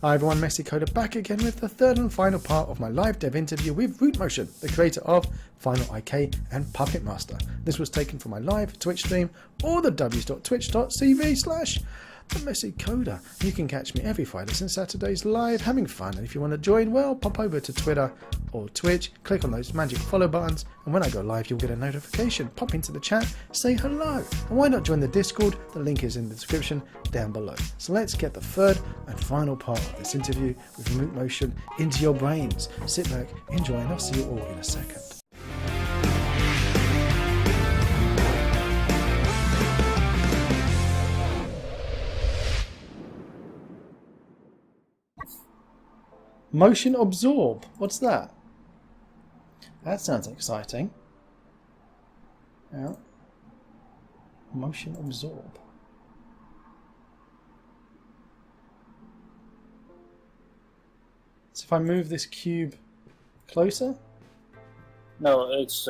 Hi everyone, Messi Coder back again with the third and final part of my live dev interview with Rootmotion, the creator of FinalIK and PuppetMaster. This was taken from my live Twitch stream or the w.twitch.tv/themessycoder. You can catch me every Fridays and Saturdays live having fun, and if you want to join, well, pop over to Twitter or Twitch, click on those magic follow buttons, and when I go live you'll get a notification. Pop into the chat, say hello, and why not join the Discord? The link is in the description down below. So let's get the third and final part of this interview with Rootmotion into your brains. Sit back, enjoy, and I'll see you all in a second. Motion absorb. What's that? That sounds exciting. Yeah. Motion absorb. So if I move this cube closer? No, it's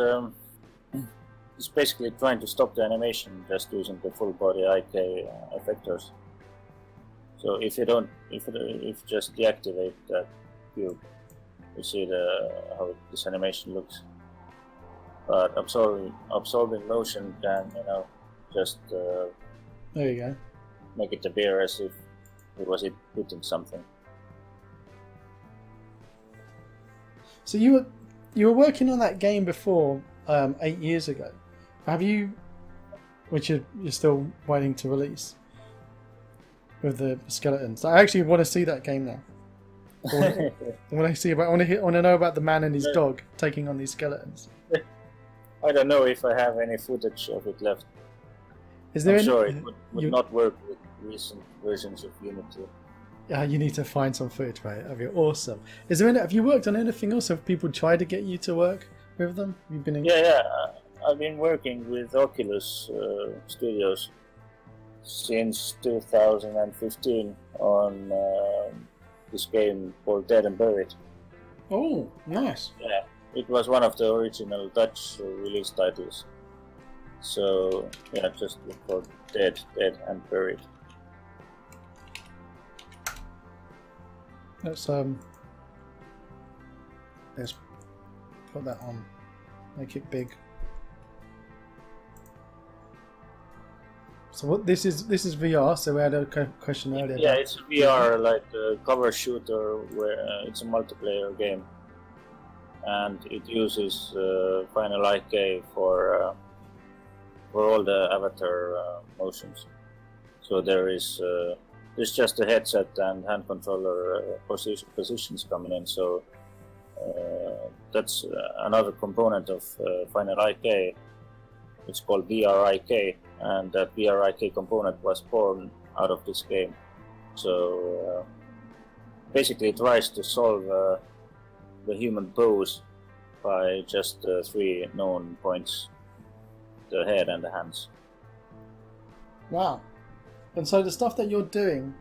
basically trying to stop the animation just using the full body IK effectors. So if you just deactivate that cube, you see how this animation looks. But absorbing motion can, just there you go. Make it appear as if it was hitting something. So you were working on that game before 8 years ago. Have you, which you're still waiting to release with the skeletons? I actually want to see that game now. I want to know about the man and his dog taking on these skeletons. I don't know if I have any footage of it left. Is there I'm sure it would not work with recent versions of Unity. Yeah, you need to find some footage, right? That'd be awesome. Is there have you worked on anything else? Have people tried to get you to work with them? You've been Yeah. I've been working with Oculus Studios since 2015 on this game called Dead and Buried. Oh, nice. Yeah, it was one of the original Dutch release titles. So yeah, just look for Dead and Buried. Let's put that on. Make it big. So what this is VR. So we had a question earlier. Yeah, it's a VR like a cover shooter where it's a multiplayer game, and it uses FinalIK for all the avatar motions. So there's just a headset and hand controller positions coming in. So that's another component of FinalIK. It's called VRIK, and that VRIK component was born out of this game. So basically it tries to solve the human pose by just 3 known points: the head and the hands. Wow. And so the stuff that you're doing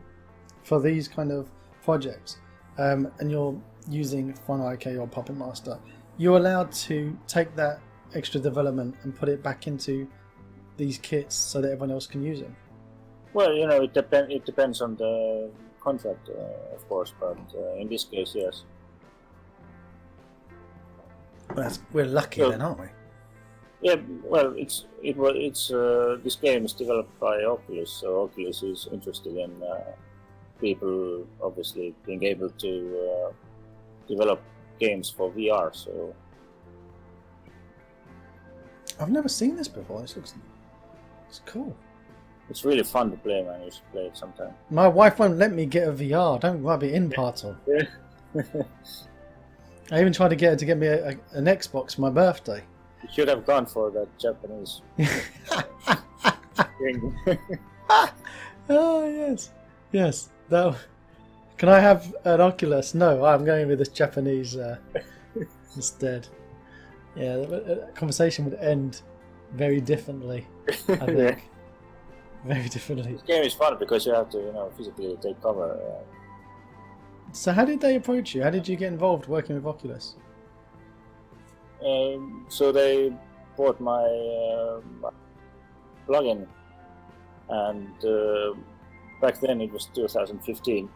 for these kind of projects, and you're using FinalIK or PuppetMaster, you're allowed to take that extra development and put it back into these kits so that everyone else can use them? Well, it depends on the contract, of course, but in this case, yes. Well, we're lucky then, aren't we? Yeah, well, it's this game is developed by Oculus, so Oculus is interested in people obviously being able to develop games for VR. So I've never seen this before. It's cool. It's really fun to play, man. You should play it sometime. My wife won't let me get a VR. Don't rub it in, Parton. Yeah. I even tried to get her to get me an Xbox for my birthday. You should have gone for that Japanese thing. Oh, yes. No. Can I have an Oculus? No, I'm going with this Japanese instead. Yeah, the conversation would end very differently, I think. Very differently. This game is fun because you have to, physically take cover. So how did they approach you? How did you get involved working with Oculus? So they bought my plugin, and back then it was 2015,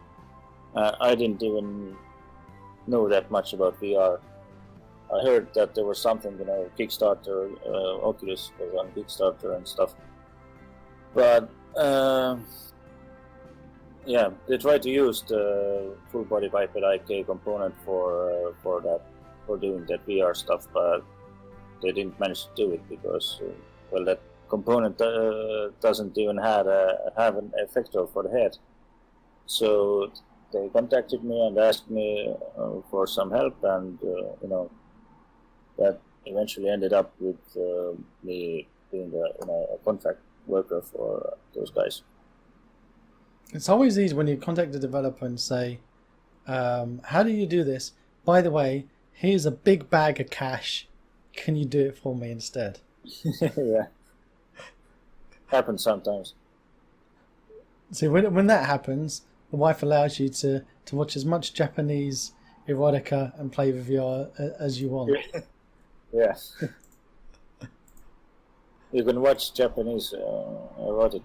I didn't even know that much about VR. I heard that there was something, Kickstarter, Oculus was on Kickstarter and stuff. But yeah, they tried to use the full body FinalIK component for doing that VR stuff, but they didn't manage to do it because that component doesn't even have an effector for the head. So they contacted me and asked me for some help, and that eventually ended up with me being a contract worker for those guys. It's always easy when you contact the developer and say, how do you do this? By the way, here's a big bag of cash. Can you do it for me instead? Yeah. Happens sometimes. See, when that happens, the wife allows you to watch as much Japanese erotica and play with VR as you want. Yeah. You can watch Japanese erotic.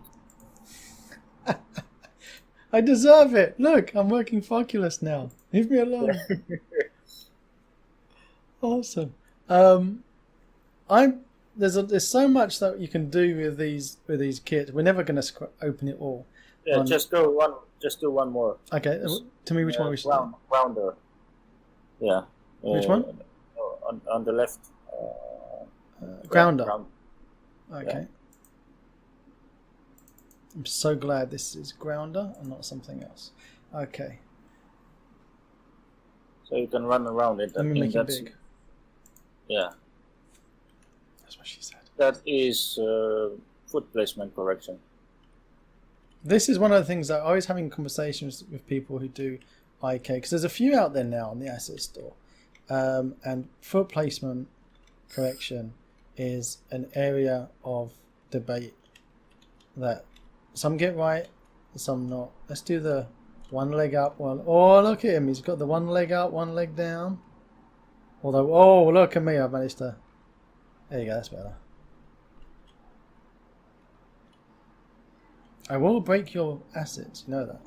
I deserve it. Look, I'm working for Oculus now. Leave me alone. Awesome. There's so much that you can do with these kits. We're never going to open it all. Yeah, just do one more. Okay, tell me which one we should do. Grounder. Yeah. Which one? On the left. Grounder. Okay. Yeah. I'm so glad this is Grounder and not something else. Okay. So you can run around it. Let me make it big. Yeah. That's what she said. That is foot placement correction. This is one of the things that I always having conversations with people who do IK, because there's a few out there now on the asset store, and foot placement correction is an area of debate that some get right, some not. Let's do the one leg up, one. Oh, look at him! He's got the one leg up, one leg down. Although, oh, look at me! I've managed to. There you go. That's better. I will break your assets. You know that.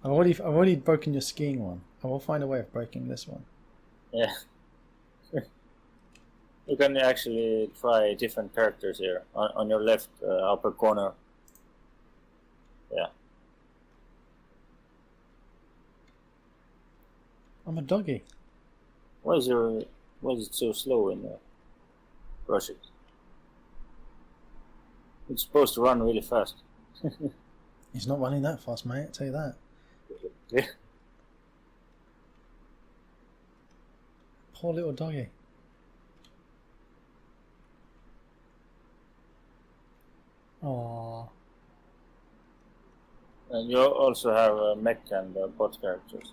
I've already broken your skiing one. I will find a way of breaking this one. Yeah. You can actually try different characters here on your left upper corner. Yeah. I'm a doggy. Why is it so slow in the brush it? It's supposed to run really fast. He's not running that fast, mate. I'll tell you that. Yeah. Poor little doggy. Aww. And you also have mech and bot characters.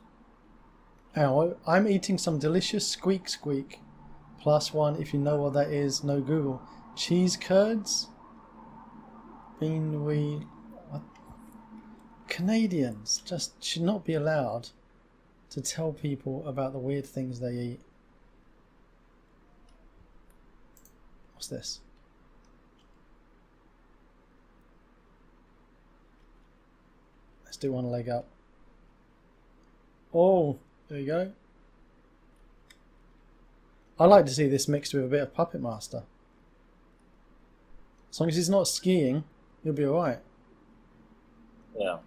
Now, I'm eating some delicious squeak squeak. +1, if you know what that is, no Google. Cheese curds? What? Canadians just should not be allowed to tell people about the weird things they eat. What's this? Let's do one leg up. Oh, there you go. I like to see this mixed with a bit of PuppetMaster. As long as he's not skiing, you'll be alright. Yeah.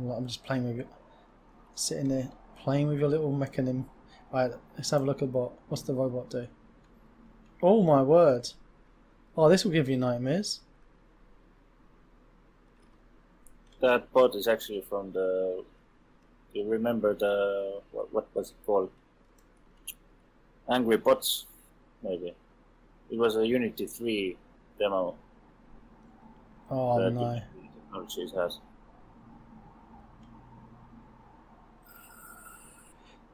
I'm just playing with it. Sitting there, playing with your little mechanism. Right, let's have a look at the bot. What's the robot do? Oh my word. Oh, this will give you nightmares. That bot is actually from the... You remember the... What was it called? Angry Bots, maybe. It was a Unity 3 demo. Oh that no. Technologies has.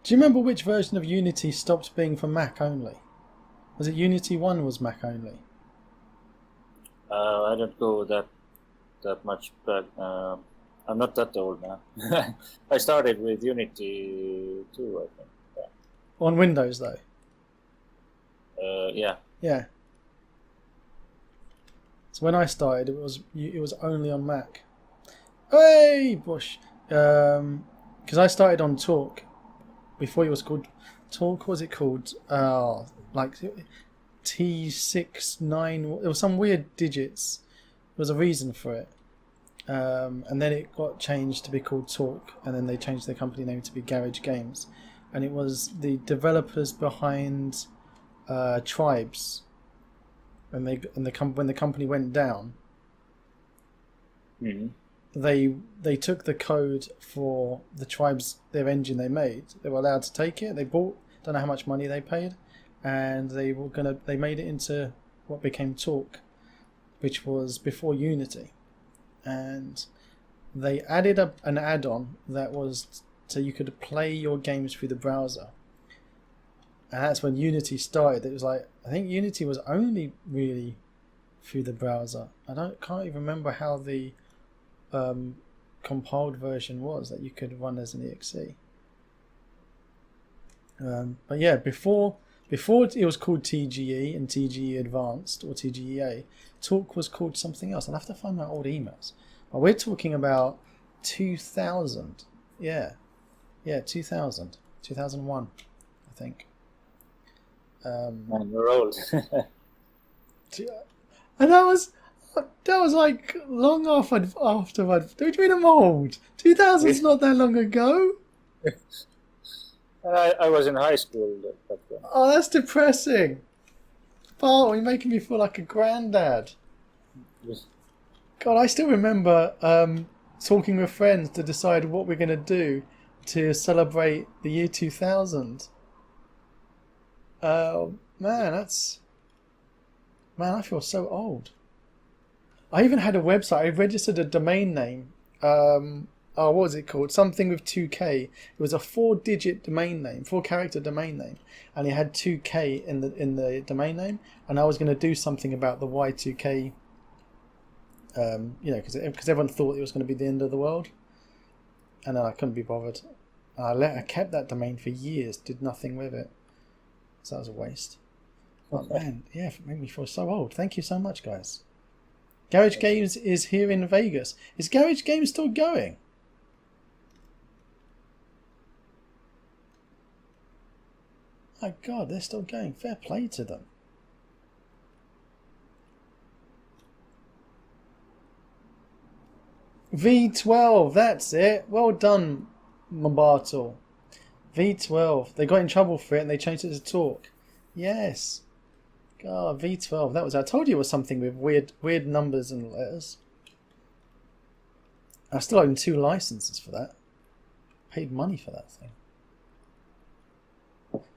Do you remember which version of Unity stopped being for Mac only? Was it Unity 1 was Mac only? I don't go that much back. I'm not that old now. I started with Unity 2, I think. Yeah. On Windows though? Yeah. Yeah. So when I started, it was only on Mac. Hey, Bush. Because I started on Talk before it was called Talk. What was it called? Like T69. It was some weird digits. There was a reason for it. And then it got changed to be called Talk, and then they changed their company name to be Garage Games, and it was the developers behind Tribes. When the company went down, they took the code for the Tribes, their engine they made. They were allowed to take it. They bought, don't know how much money they paid, and they made it into what became Talk, which was before Unity. And they added an add-on that was so you could play your games through the browser. And that's when Unity started. It was like, I think Unity was only really through the browser. Can't even remember how the compiled version was that you could run as an exe. But yeah, before it was called TGE and TGE Advanced or TGEA, Talk was called something else. I'll have to find my old emails. But we're talking about 2000. Yeah, 2000. 2001, I think. And you're old. And that was like long after I'd... Don't you mean I'm old? 2000's not that long ago. I was in high school back then. Oh, that's depressing. Oh, you're making me feel like a granddad. Yes. God, I still remember talking with friends to decide what we're going to do to celebrate the year 2000. Man, I feel so old. I even had a website. I registered a domain name. What was it called? Something with 2K. It was a 4-digit domain name, 4-character domain name, and it had 2K in the domain name. And I was going to do something about the Y2K. Because everyone thought it was going to be the end of the world, and then I couldn't be bothered. I kept that domain for years, did nothing with it, so that was a waste. But man, yeah, it made me feel so old. Thank you so much, guys. Garage Games is here in Vegas. Is Garage Games still going? My God, they're still going. Fair play to them. V12, that's it. Well done, Mambartle. V12. They got in trouble for it and they changed it to Talk. Yes. God, V12. That was. I told you it was something with weird numbers and letters. I still own 2 licenses for that. Paid money for that thing.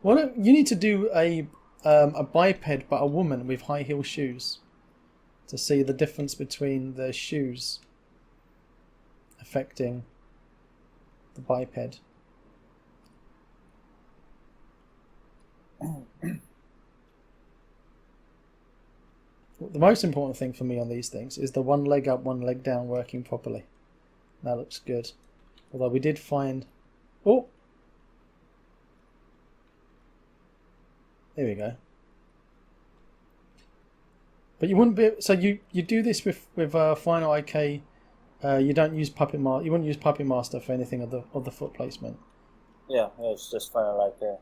Well, you need to do a biped but a woman with high heel shoes to see the difference between the shoes affecting the biped. The most important thing for me on these things is the one leg up, one leg down working properly. That looks good. Although we did find... Oh! There we go. But you wouldn't be... So you do this with FinalIK. You don't use PuppetMaster. You wouldn't use PuppetMaster for anything of the foot placement. Yeah, it's just FinalIK.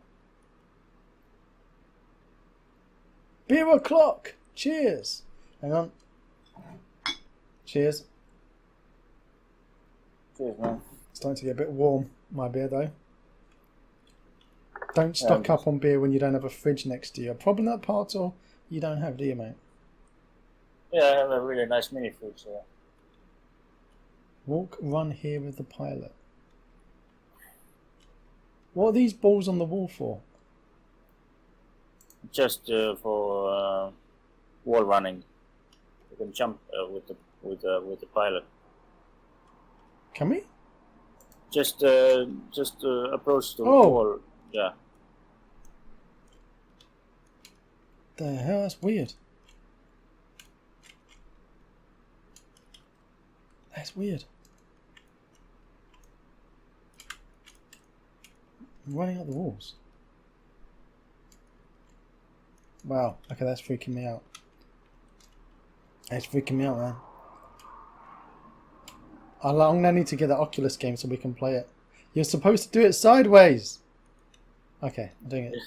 Beer o'clock. Cheers. Hang on. Cheers. Cheers, man. It's starting to get a bit warm, my beer though. Don't stock up on beer when you don't have a fridge next to you. A problem that part, or you don't have, do you, mate? Yeah, I have a really nice mini fridge here. Walk, run here with the pilot. What are these balls on the wall for? Just for wall running. You can jump with the pilot. Can we? Just approach the wall. Yeah. The hell, that's weird. That's weird. I'm running up the walls. Wow, okay, that's freaking me out. It's freaking me out, man. I'm gonna need to get the Oculus game so we can play it. You're supposed to do it sideways. Okay, I'm doing it.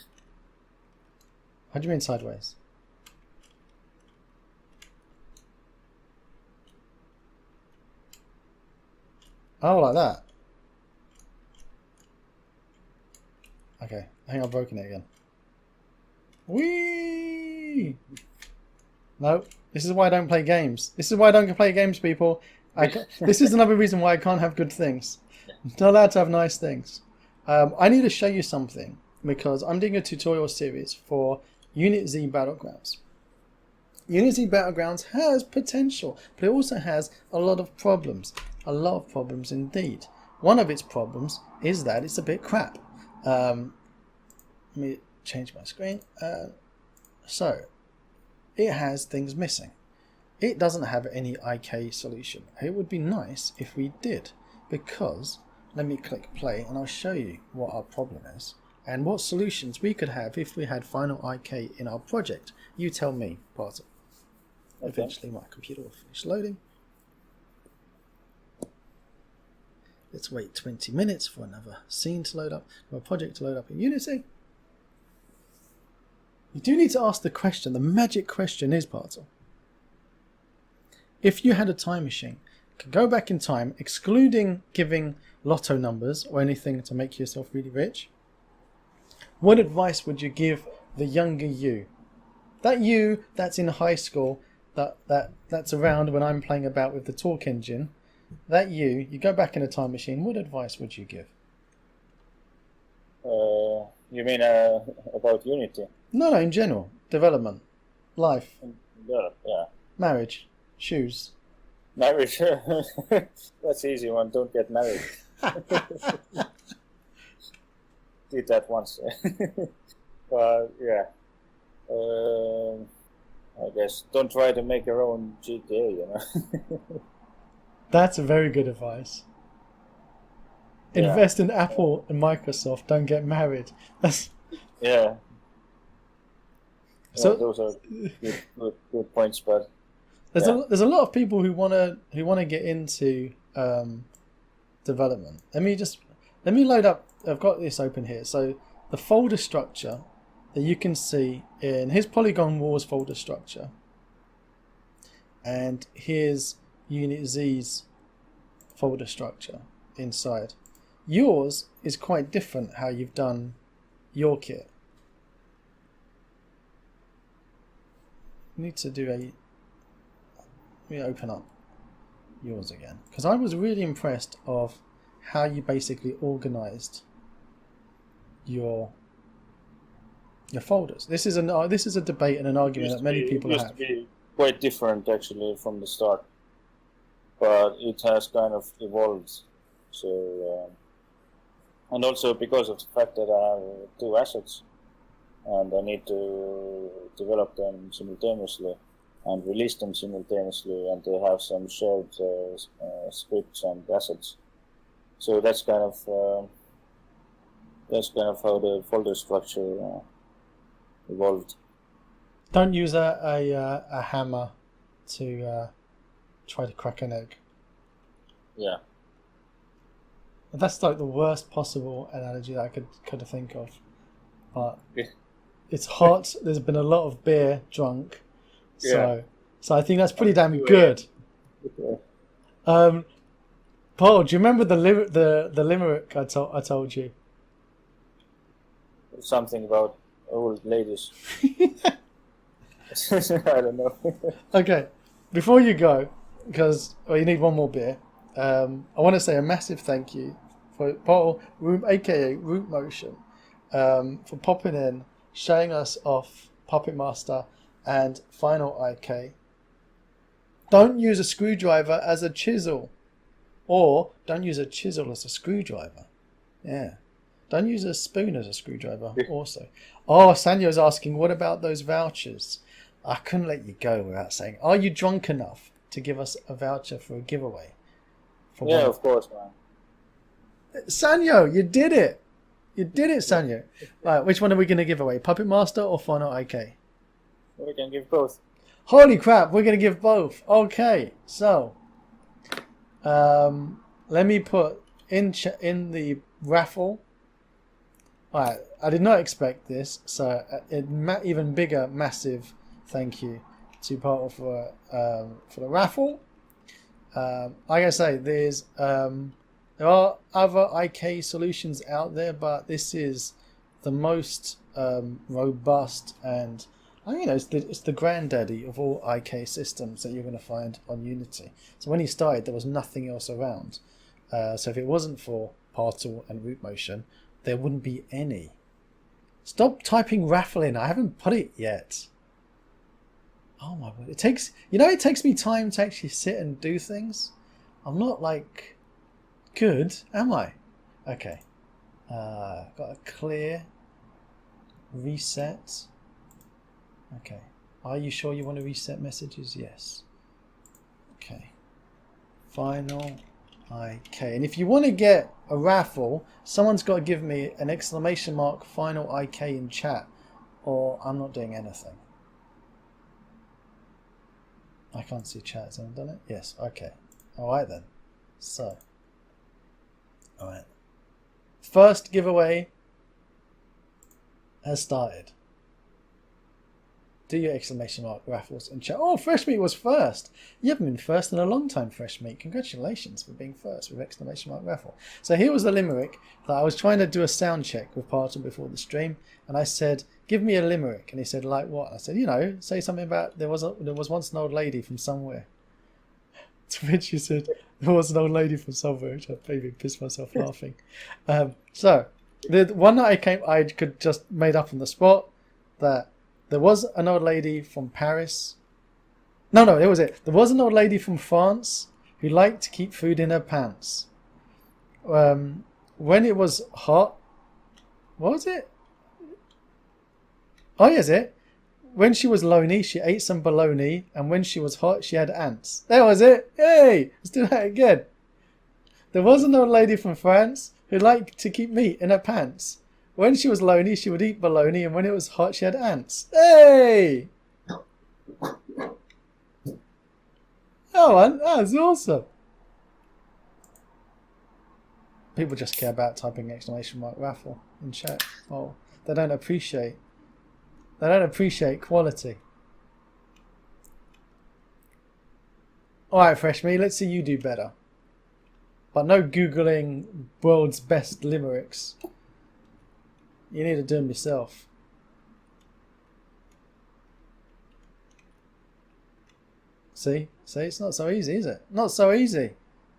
How do you mean sideways? Oh, like that. Okay, I think I've broken it again. Whee! No, this is why I don't play games. This is why I don't play games, people. This is another reason why I can't have good things. I'm not allowed to have nice things. I need to show you something because I'm doing a tutorial series for Unit Z Battlegrounds. Unit Z Battlegrounds has potential, but it also has a lot of problems. A lot of problems indeed. One of its problems is that it's a bit crap. Let me change my screen. So, it has things missing. It doesn't have any IK solution. It would be nice if we did, because let me click play and I'll show you what our problem is and what solutions we could have if we had FinalIK in our project. You tell me, Bartle. Okay. Eventually my computer will finish loading. Let's wait 20 minutes for another scene to load up, for a project to load up in Unity. You do need to ask the question. The magic question is, Bartle, if you had a time machine, could go back in time, excluding giving lotto numbers or anything to make yourself really rich, what advice would you give the younger you? That you that's in high school, that's around when I'm playing about with the talk engine, that you go back in a time machine, what advice would you give? You mean about Unity? No, in general. Development. Life. Yeah. Marriage. Shoes. Marriage. That's an easy one. Don't get married. Did that once. Yeah. I guess don't try to make your own GTA, you know. That's a very good advice. Yeah. Invest in Apple and Microsoft. Don't get married. That's yeah. So those are good points, but there's a lot of people who wanna get into development. Let me load up. I've got this open here. So the folder structure that you can see in his Polygon Wars folder structure, and here's Unit Z's folder structure inside. Yours is quite different how you've done your kit. Need to do let me open up yours again, because I was really impressed of how you basically organized your folders. This is a debate and an argument that many people have. It used to be quite different actually from the start, but it has kind of evolved. So and also because of the fact that I have two assets and I need to develop them simultaneously and release them simultaneously, and they have some shared scripts and assets. So that's kind of how the folder structure evolved. Don't use a hammer to try to crack an egg. Yeah. That's like the worst possible analogy that I could think of. But it's hot. There's been a lot of beer drunk, so I think that's pretty damn good. Paul, do you remember the limerick I told you? Something about old ladies. I don't know. Okay, before you go, because you need one more beer. I want to say a massive thank you for Paul, aka Rootmotion, for popping in, showing us off PuppetMaster and FinalIK. Don't use a screwdriver as a chisel, or don't use a chisel as a screwdriver. Yeah, don't use a spoon as a screwdriver. Also, Sanyo's asking, what about those vouchers? I couldn't let you go without saying, are you drunk enough to give us a voucher for a giveaway? Yeah, of course, man. Sanyo, you did it. You did it, Sanyo. Right, which one are we going to give away? PuppetMaster or FinalIK? We can give both. Holy crap, we're going to give both. Okay, so let me put in the raffle. Alright, I did not expect this, so even bigger, massive thank you to Portal for the raffle. Like I say, there are other IK solutions out there, but this is the most robust, and it's the granddaddy of all IK systems that you're going to find on Unity. So when he started, there was nothing else around. So if it wasn't for Portal and Rootmotion, there wouldn't be any. Stop typing Raffle in. I haven't put it yet. Oh my word. It takes me time to actually sit and do things. I'm not like good, am I? Okay. Got a clear reset. Okay. Are you sure you want to reset messages? Yes. Okay. FinalIK. And if you want to get a raffle, someone's got to give me an exclamation mark FinalIK in chat, or I'm not doing anything. I can't see chat. Has anyone done it? Yes. Okay. Alright then. So. Alright. First giveaway has started. Do your exclamation mark raffles in chat. Oh, Fresh Meat was first. You haven't been first in a long time, Fresh Meat. Congratulations for being first with exclamation mark raffle. So here was the limerick that I was trying to do a sound check with Parton before the stream, and I said, "Give me a limerick." And he said, "Like what?" I said, say something about there was once an old lady from somewhere. To which he said, "There was an old lady from somewhere," which I maybe pissed myself laughing. So the one that I could just made up on the spot, that there was an old lady from Paris. No, it was it. There was an old lady from France who liked to keep food in her pants. When it was hot, what was it? Oh, yes, it. When she was lonely, she ate some bologna, and when she was hot, she had ants. That was it. Hey, let's do that again. There was an old lady from France who liked to keep meat in her pants. When she was lonely, she would eat bologna, and when it was hot, she had ants. Hey! Oh, man, that's awesome. People just care about typing exclamation mark raffle in chat. Oh, they don't appreciate quality. Alright, Fresh Me, let's see you do better. But no Googling world's best limericks. You need to do them yourself. See, it's not so easy, is it? Not so easy.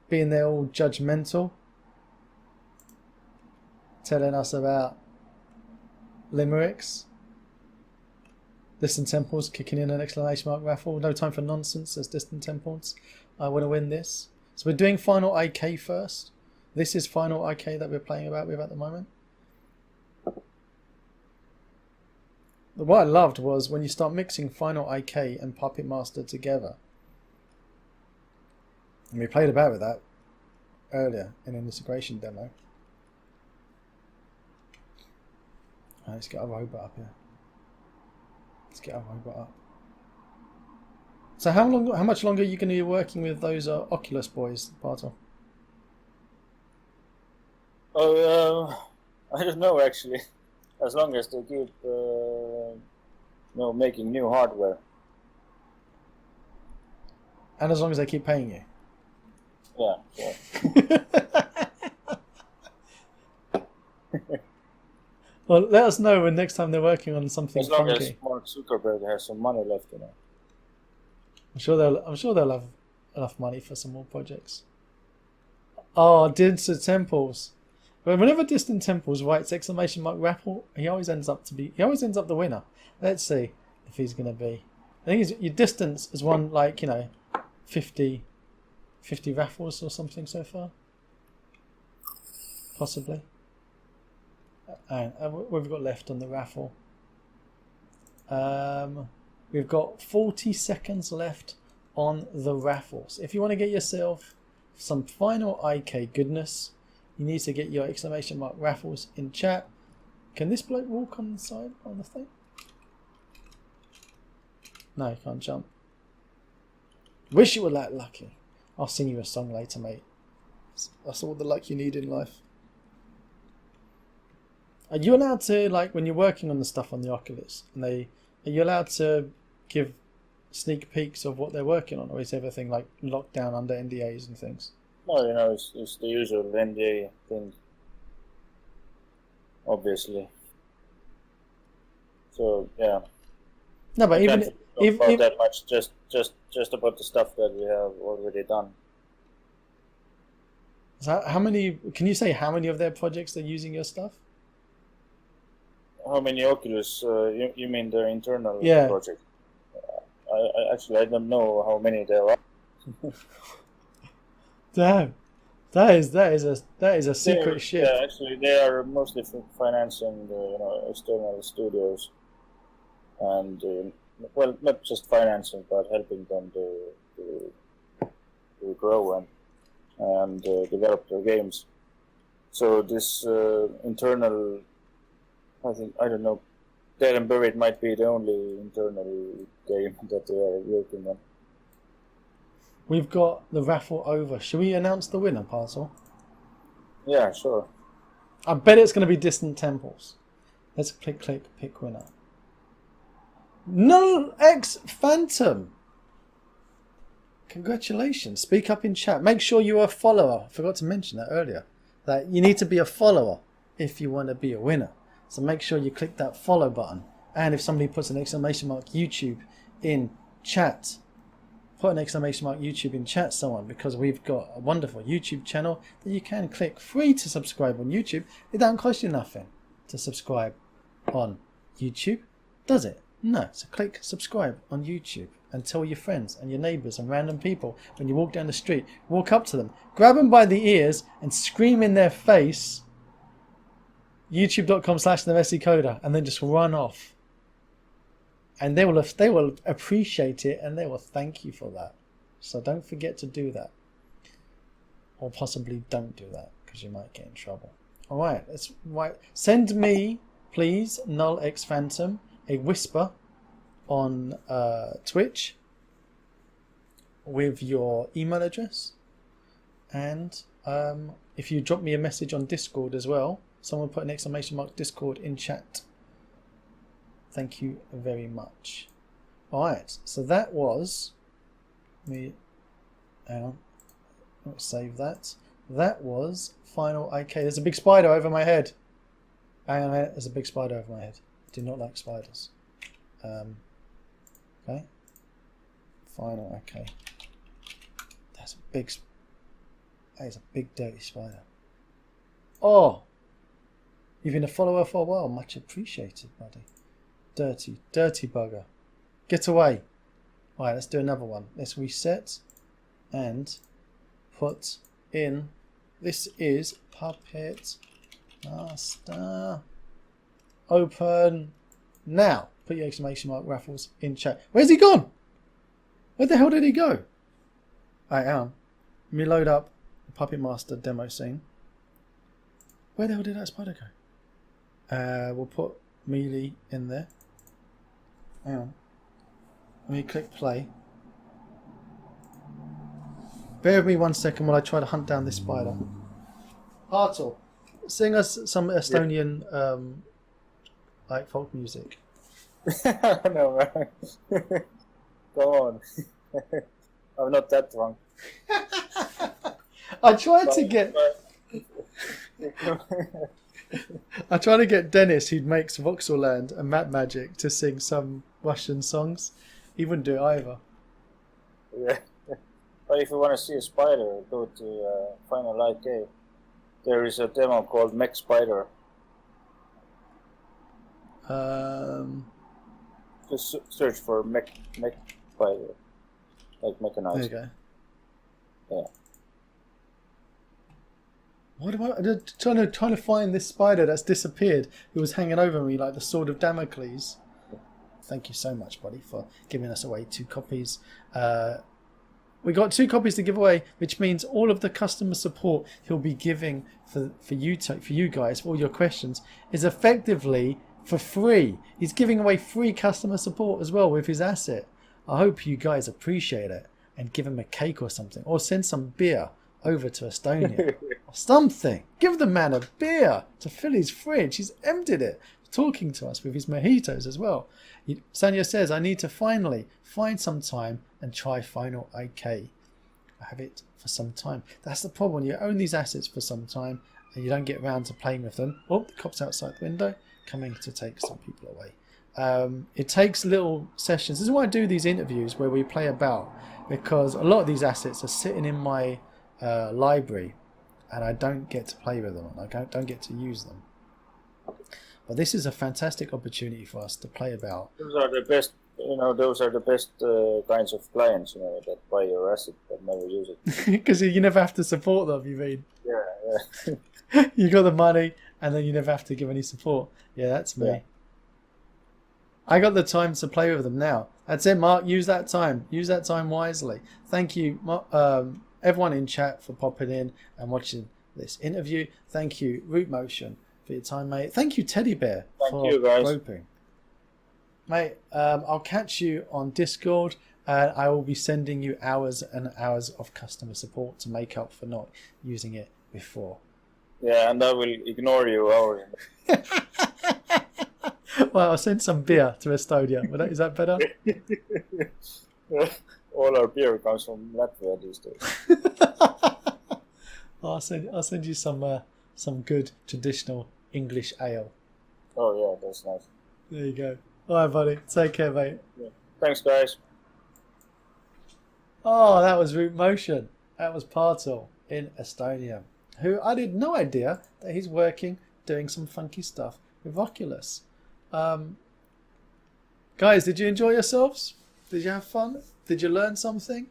Being there all judgmental. Telling us about limericks. Distant Temples kicking in an exclamation mark raffle. No time for nonsense, says Distant Temples. I want to win this. So we're doing FinalIK first. This is FinalIK that we're playing about with at the moment. What I loved was when you start mixing FinalIK and PuppetMaster together. And we played about with that earlier in an integration demo. Right, let's get our robot up here. Let's get our robot up. So how much longer are you going to be working with those Oculus boys, Bartel? Oh, I don't know actually. As long as they keep, making new hardware. And as long as they keep paying you. Yeah. Well, let us know when next time they're working on something funky. As long as Mark Zuckerberg has some money left, I'm sure they'll have enough money for some more projects. Oh, Distant Temples. But whenever Distant Temples writes exclamation mark raffle, he always ends up the winner. Let's see if he's going to be. I think your distance has won 50 raffles or something so far. Possibly. And what have we got left on the raffle? We've got 40 seconds left on the raffles. If you want to get yourself some FinalIK goodness, you need to get your exclamation mark raffles in chat. Can this bloke walk on the side on the thing? No, you can't jump. Wish you were that lucky. I'll sing you a song later, mate. That's all the luck you need in life. Are you allowed to, like, when you're working on the stuff on the Oculus, are you allowed to give sneak peeks of what they're working on, or is everything like locked down under NDAs and things? No, it's the usual NDA thing, obviously. So yeah. No, but even about that much, just about the stuff that we have already done. So how many? Can you say how many of their projects are using your stuff? How many Oculus? You mean their internal project? I don't know how many there are. Damn, that is a secret ship. Yeah, actually, they are mostly financing external studios, and well, not just financing, but helping them to grow and develop their games. So this internal, I don't know, Dead and Buried might be the only internal game that they are working on. We've got the raffle over. Should we announce the winner, Parcel? Yeah, sure. I bet it's going to be Distant Temples. Let's click, pick winner. FinalIK Phantom. Congratulations. Speak up in chat. Make sure you're a follower. I forgot to mention that earlier. That you need to be a follower if you want to be a winner. So make sure you click that follow button. And if somebody puts an exclamation mark YouTube in chat, put an exclamation mark YouTube in chat, someone, because we've got a wonderful YouTube channel that you can click free to subscribe on YouTube. It don't cost you nothing to subscribe on YouTube, does it? No. So click subscribe on YouTube and tell your friends and your neighbours and random people when you walk down the street, walk up to them, grab them by the ears and scream in their face, youtube.com/TheMessyCoder, and then just run off. And they will appreciate it and they will thank you for that. So don't forget to do that. Or possibly don't do that because you might get in trouble. Alright, send me, please, FinalIK Phantom, a whisper on Twitch with your email address. And if you drop me a message on Discord as well, someone put an exclamation mark Discord in chat. Thank you very much. Alright, so that was me. Hang on. Let's save that. That was FinalIK. There's a big spider over my head. Hang on a minute. There's a big spider over my head. I do not like spiders. Okay. FinalIK. That is a big dirty spider. Oh! You've been a follower for a while. Much appreciated, buddy. Dirty bugger. Get away. Alright, let's do another one. Let's reset and put in. This is PuppetMaster. Open now. Put your exclamation mark Raffles in chat. Where's he gone? Where the hell did he go? Alright, hang on. Let me load up the PuppetMaster demo scene. Where the hell did that spider go? We'll put Melee in there. Hang on. Let me click play. Bear with me 1 second while I try to hunt down this spider. Hartle, sing us some Estonian like folk music. No, man. Go on. I'm not that drunk. I tried to get Dennis, who makes Voxelland and Map Magic, to sing some Russian songs. He wouldn't do it either. Yeah. But if you want to see a spider, go to FinalIK. There is a demo called Mech Spider. Just search for Mech Spider. Like mechanized. There you go. Yeah. What am I trying to find this spider that's disappeared, who was hanging over me like the sword of Damocles? Thank you so much, buddy, for giving us away 2 copies. We got 2 copies to give away, which means all of the customer support he'll be giving for you guys, for all your questions, is effectively for free. He's giving away free customer support as well with his asset. I hope you guys appreciate it and give him a cake or something, or send some beer over to Estonia or something. Give the man a beer to fill his fridge. He's emptied it, talking to us with his mojitos as well. Sanya says, I need to finally find some time and try FinalIK. I have it for some time. That's the problem. You own these assets for some time and you don't get around to playing with them. Oh, the cop's outside the window, coming to take some people away. It takes little sessions. This is why I do these interviews where we play about, because a lot of these assets are sitting in my library and I don't get to play with them. I don't get to use them. But this is a fantastic opportunity for us to play about. Those are the best, those are the best kinds of clients, that buy your asset but never use it. Because you never have to support them, you mean? Yeah. You got the money and then you never have to give any support. Yeah, that's me. Yeah. I got the time to play with them now. That's it, Mark. Use that time. Use that time wisely. Thank you, everyone in chat, for popping in and watching this interview. Thank you, Rootmotion, for your time, mate. Thank you, Teddy Bear, for roping. Mate, I'll catch you on Discord, and I will be sending you hours and hours of customer support to make up for not using it before. Yeah, and I will ignore you hours. Well, I'll send some beer to Estonia. Is that better? All our beer comes from Latvia these days. I'll send you some good traditional English ale. Oh yeah, that's nice. There you go. All right, buddy. Take care, mate. Yeah. Thanks, guys. Oh, that was Rootmotion. That was Partel in Estonia, who I had no idea that he's doing some funky stuff with Oculus. Guys, did you enjoy yourselves? Did you have fun? Did you learn something?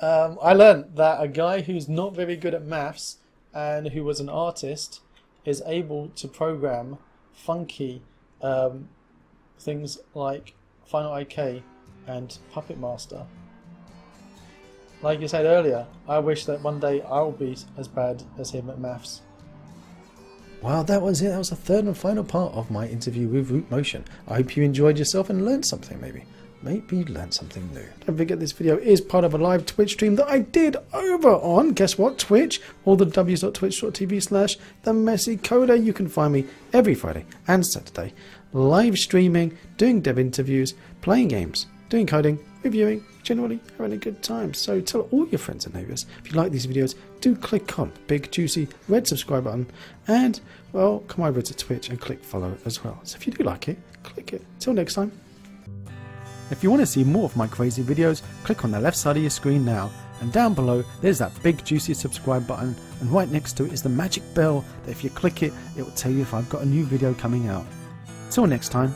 I learned that a guy who's not very good at maths and who was an artist is able to program funky things like FinalIK and PuppetMaster. Like you said earlier, I wish that one day I'll be as bad as him at maths. Well, that was it. That was the third and final part of my interview with Rootmotion. I hope you enjoyed yourself and learned something, maybe. Maybe you learned something new. Don't forget, this video is part of a live Twitch stream that I did over on, guess what, Twitch. All the www.twitch.tv/themessycoder. You can find me every Friday and Saturday, live streaming, doing dev interviews, playing games, doing coding, reviewing, generally having a good time. So tell all your friends and neighbours. If you like these videos, do click on the big juicy red subscribe button, and well, come over to Twitch and click follow as well. So if you do like it, click it. Till next time. If you want to see more of my crazy videos, click on the left side of your screen now, and down below there's that big juicy subscribe button, and right next to it is the magic bell that if you click it, it will tell you if I've got a new video coming out. Till next time.